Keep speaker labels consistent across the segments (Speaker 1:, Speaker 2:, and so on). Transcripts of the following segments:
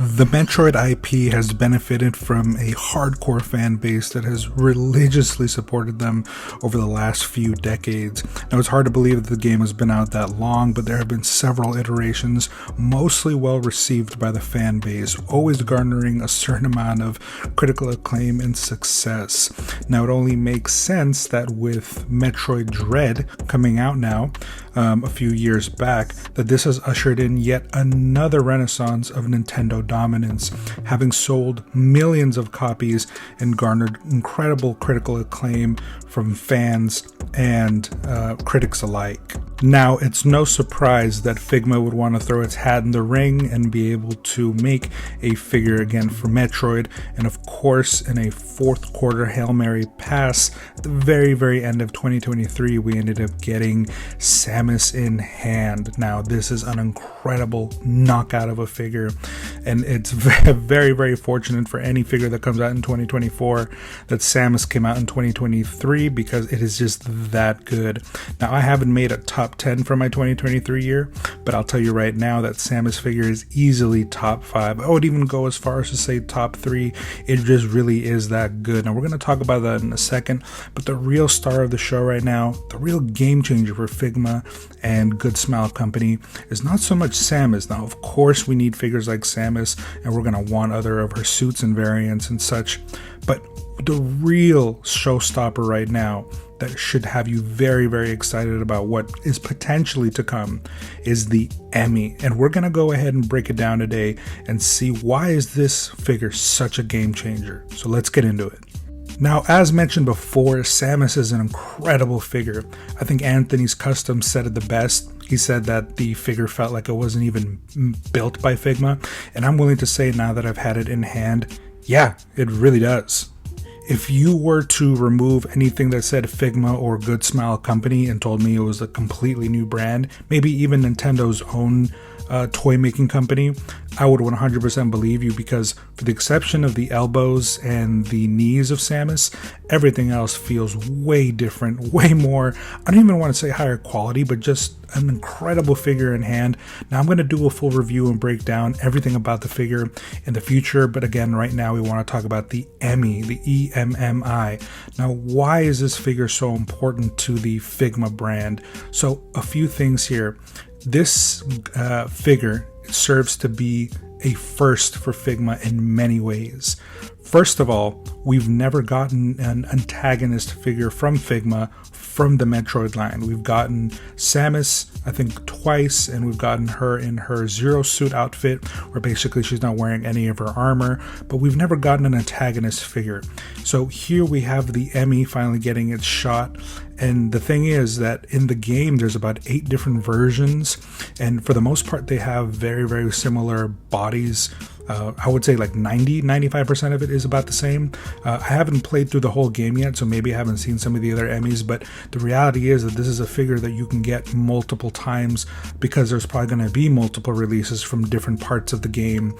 Speaker 1: The Metroid IP has benefited from a hardcore fan base that has religiously supported them over the last few decades. Now, it's hard to believe that the game has been out that long, but there have been several iterations, mostly well received by the fan base, always garnering a certain amount of critical acclaim and success. Now, it only makes sense that with Metroid Dread coming out now, a few years back, that this has ushered in yet another renaissance of Nintendo dominance, having sold millions of copies and garnered incredible critical acclaim from fans and critics alike. Now, it's no surprise that Figma would want to throw its hat in the ring and be able to make a figure again for Metroid, and of course, in a fourth quarter Hail Mary pass, at the very end of 2023, we ended up getting Samus in hand. Now, this is an incredible knockout of a figure, and it's very fortunate for any figure that comes out in 2024 that Samus came out in 2023, because it is just that good. Now, I haven't made a top 10 for my 2023 year, but I'll tell you right now that Samus figure is easily top 5. I would even go as far as to say top 3. It just really is that good. Now, we're going to talk about that in a second, but the real star of the show right now, the real game changer for Figma and Good Smile Company, is not so much Samus. Now, of course, we need figures like Samus, and we're going to want other of her suits and variants and such, but the real showstopper right now that should have you very excited about what is potentially to come is the E.M.M.I, and we're going to go ahead and break it down today and see why is this figure such a game changer. So let's get into it. Now, as mentioned before, Samus is an incredible figure. I think Anthony's Custom said it the best. He said that the figure felt like it wasn't even built by Figma, and I'm willing to say now that I've had it in hand, yeah, it really does. If you were to remove anything that said Figma or Good Smile Company and told me it was a completely new brand, maybe even Nintendo's own toy making company, I would 100% believe you, because for the exception of the elbows and the knees of Samus, everything else feels way different, way more, I don't even want to say higher quality, but just an incredible figure in hand. Now, I'm going to do a full review and break down everything about the figure in the future, but again, right now we want to talk about the E.M.M.I, the E.M.M.I. Now, why is this figure so important to the Figma brand? So, a few things here. This figure serves to be a first for Figma in many ways. First of all, we've never gotten an antagonist figure from Figma from the Metroid line. We've gotten Samus, I think, twice, and we've gotten her in her Zero Suit outfit, where basically she's not wearing any of her armor, but we've never gotten an antagonist figure. So here we have the E.M.M.I finally getting its shot. And the thing is that in the game, there's about 8 different versions, and for the most part, they have very similar bodies. I would say like 95% of it is about the same. I haven't played through the whole game yet, so maybe I haven't seen some of the other E.M.M.Is, but the reality is that this is a figure that you can get multiple times, because there's probably going to be multiple releases from different parts of the game.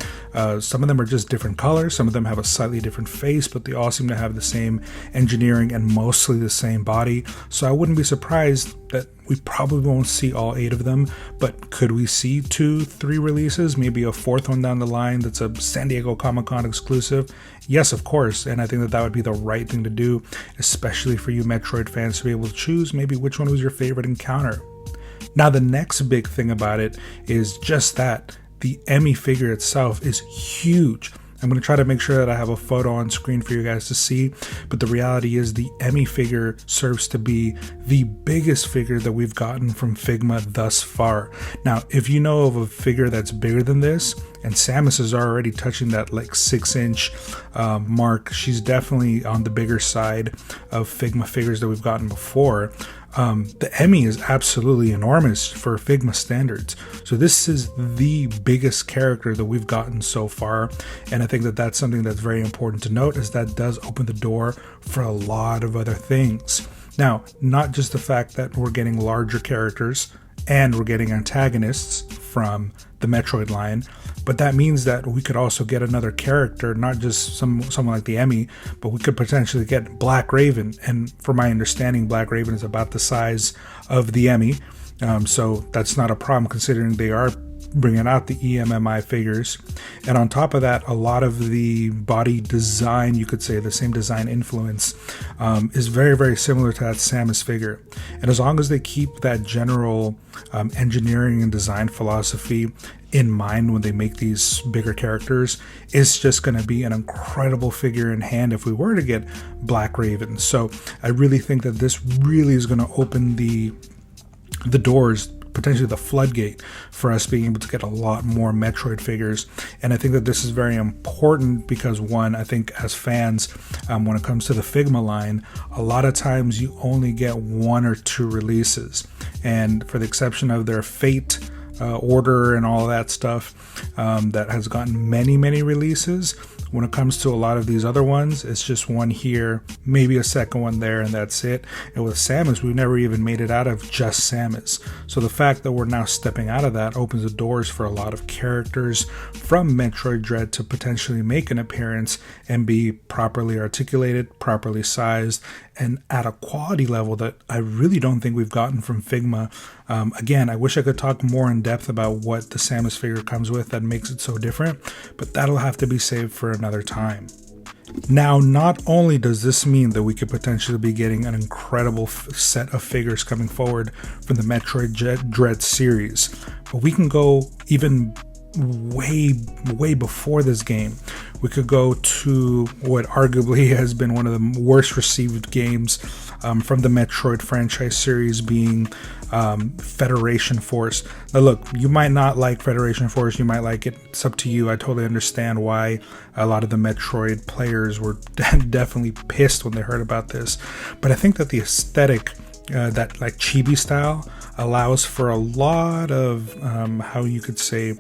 Speaker 1: Some of them are just different colors, some of them have a slightly different face, but they all seem to have the same engineering and mostly the same body. So I wouldn't be surprised that we probably won't see all 8 of them, but could we see 2-3 releases, maybe a 4th one down the line that's a San Diego Comic-Con exclusive? Yes, of course, and I think that would be the right thing to do, especially for you Metroid fans, to be able to choose maybe which one was your favorite encounter. Now, the next big thing about it is just that the E.M.M.I figure itself is huge. I'm going to try to make sure that I have a photo on screen for you guys to see, but the reality is the E.M.M.I figure serves to be the biggest figure that we've gotten from Figma thus far. Now, if you know of a figure that's bigger than this, and Samus is already touching that like 6-inch mark, she's definitely on the bigger side of Figma figures that we've gotten before. The E.M.M.I is absolutely enormous for Figma standards. So this is the biggest character that we've gotten so far, and I think that that's something that's very important to note, is that does open the door for a lot of other things. Now, not just the fact that we're getting larger characters and we're getting antagonists from the Metroid line, but that means that we could also get another character, not just someone like the E.M.M.I, but we could potentially get Black Raven, and from my understanding, Black Raven is about the size of the E.M.M.I, so that's not a problem considering they are bringing out the E.M.M.I figures. And on top of that, a lot of the body design, you could say the same design influence, is very, very similar to that Samus figure. And as long as they keep that general engineering and design philosophy in mind when they make these bigger characters, it's just going to be an incredible figure in hand if we were to get Black Raven. So I really think that this really is going to open the doors, potentially the floodgate, for us being able to get a lot more Metroid figures. And I think that this is very important because, one, I think as fans, when it comes to the Figma line, a lot of times you only get 1 or 2 releases, and for the exception of their Fate order and all that stuff that has gotten many releases, when it comes to a lot of these other ones, it's just 1 here, maybe a second one there, and that's it. And with Samus, we've never even made it out of just Samus. So the fact that we're now stepping out of that opens the doors for a lot of characters from Metroid Dread to potentially make an appearance and be properly articulated, properly sized, and at a quality level that I really don't think we've gotten from Figma. Again, I wish I could talk more in depth about what the Samus figure comes with that makes it so different, but that'll have to be saved for another time. Now, not only does this mean that we could potentially be getting an incredible set of figures coming forward from the Metroid Dread series, but we can go even way before this game. We could go to what arguably has been one of the worst received games from the Metroid franchise series, being Federation Force. Now look, you might not like Federation Force, you might like it, it's up to you. I totally understand why a lot of the Metroid players were definitely pissed when they heard about this, but I think that the aesthetic, that like chibi style, allows for a lot of how you could say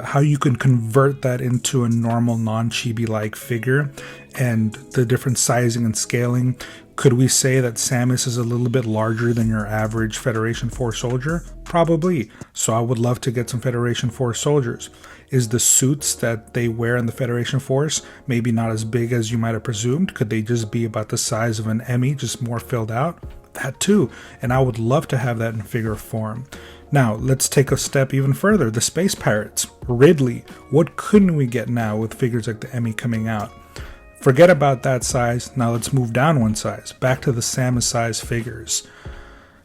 Speaker 1: how you can convert that into a normal non-chibi like figure, and the different sizing and scaling. Could we say that Samus is a little bit larger than your average Federation Force soldier? Probably. So I would love to get some Federation Force soldiers. Is the suits that they wear in the Federation Force maybe not as big as you might have presumed? Could they just be about the size of an E.M.M.I, just more filled out? That too. And I would love to have that in figure form. Now, let's take a step even further. The Space Pirates, Ridley. What couldn't we get now with figures like the E.M.M.I coming out? Forget about that size. Now let's move down one size. Back to the Samus size figures.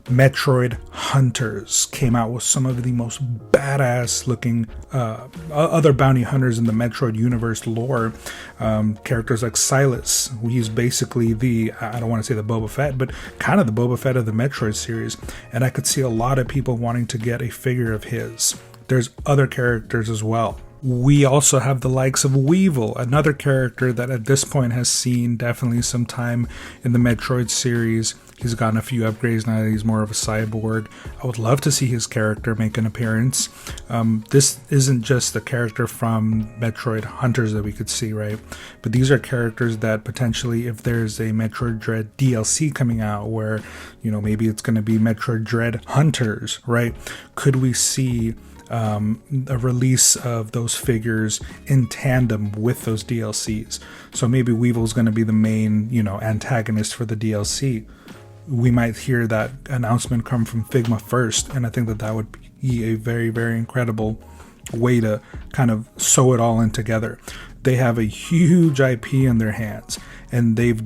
Speaker 1: Metroid Hunters came out with some of the most badass looking other bounty hunters in the Metroid universe lore. Characters like Silas, he's basically the, I don't want to say the Boba Fett, but kind of the Boba Fett of the Metroid series. And I could see a lot of people wanting to get a figure of his. There's other characters as well. We also have the likes of Weevil, another character that at this point has seen definitely some time in the Metroid series. He's gotten a few upgrades now that he's more of a cyborg. I would love to see his character make an appearance. This isn't just the character from Metroid Hunters that we could see, right? But these are characters that potentially, if there's a Metroid Dread DLC coming out where, you know, maybe it's going to be Metroid Dread Hunters, right? Could we see a release of those figures in tandem with those DLCs? So maybe Weevil's going to be the main, you know, antagonist for the DLC. We might hear that announcement come from Figma first, and I think that that would be a very incredible way to kind of sew it all in together. They have a huge IP in their hands, and they've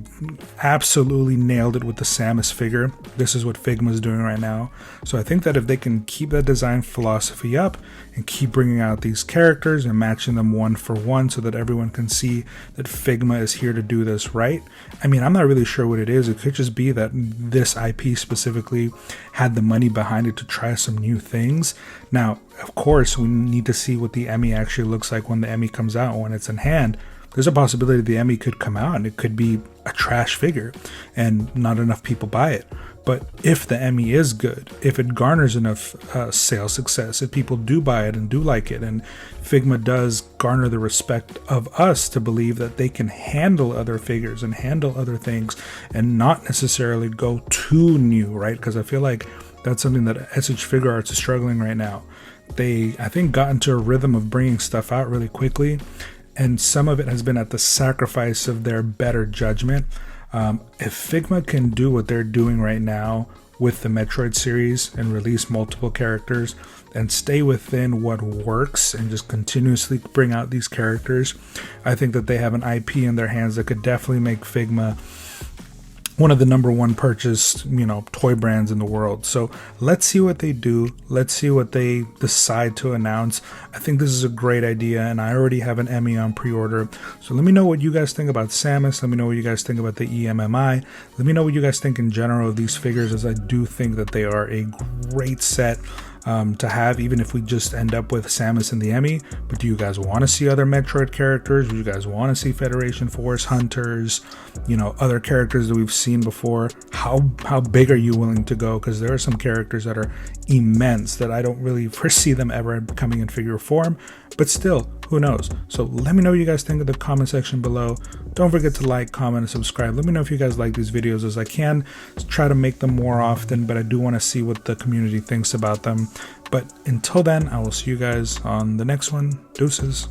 Speaker 1: absolutely nailed it with the Samus figure. This is what Figma is doing right now. So I think that if they can keep that design philosophy up and keep bringing out these characters and matching them one for one so that everyone can see that Figma is here to do this right. I mean, I'm not really sure what it is. It could just be that this IP specifically had the money behind it to try some new things. Now, of course, we need to see what the E.M.M.I actually looks like when the E.M.M.I comes out, when it's in hand. There's a possibility the E.M.M.I could come out and it could be a trash figure and not enough people buy it. But if the E.M.M.I is good, if it garners enough sales success, if people do buy it and do like it, and Figma does garner the respect of us to believe that they can handle other figures and handle other things and not necessarily go too new, right? Because I feel like that's something that SH Figure Arts is struggling right now. They, I think, got into a rhythm of bringing stuff out really quickly, and some of it has been at the sacrifice of their better judgment. If Figma can do what they're doing right now with the Metroid series and release multiple characters and stay within what works and just continuously bring out these characters, I think that they have an IP in their hands that could definitely make Figma one of the #1 purchased, toy brands in the world. So let's see what they do. Let's see what they decide to announce. I think this is a great idea, and I already have an E.M.M.I on pre-order. So let me know what you guys think about Samus. Let me know what you guys think about the E.M.M.I. Let me know what you guys think in general of these figures, as I do think that they are a great set to have, even if we just end up with Samus and the E.M.M.I. But do you guys want to see other Metroid characters? Do you guys want to see Federation Force hunters, other characters that we've seen before? How big are you willing to go? Because there are some characters that are immense that I don't really foresee them ever coming in figure form, but still, who knows? So let me know what you guys think in the comment section below. Don't forget to like, comment, and subscribe. Let me know if you guys like these videos, as I can try to make them more often, but I do want to see what the community thinks about them. But until then, I will see you guys on the next one. Deuces.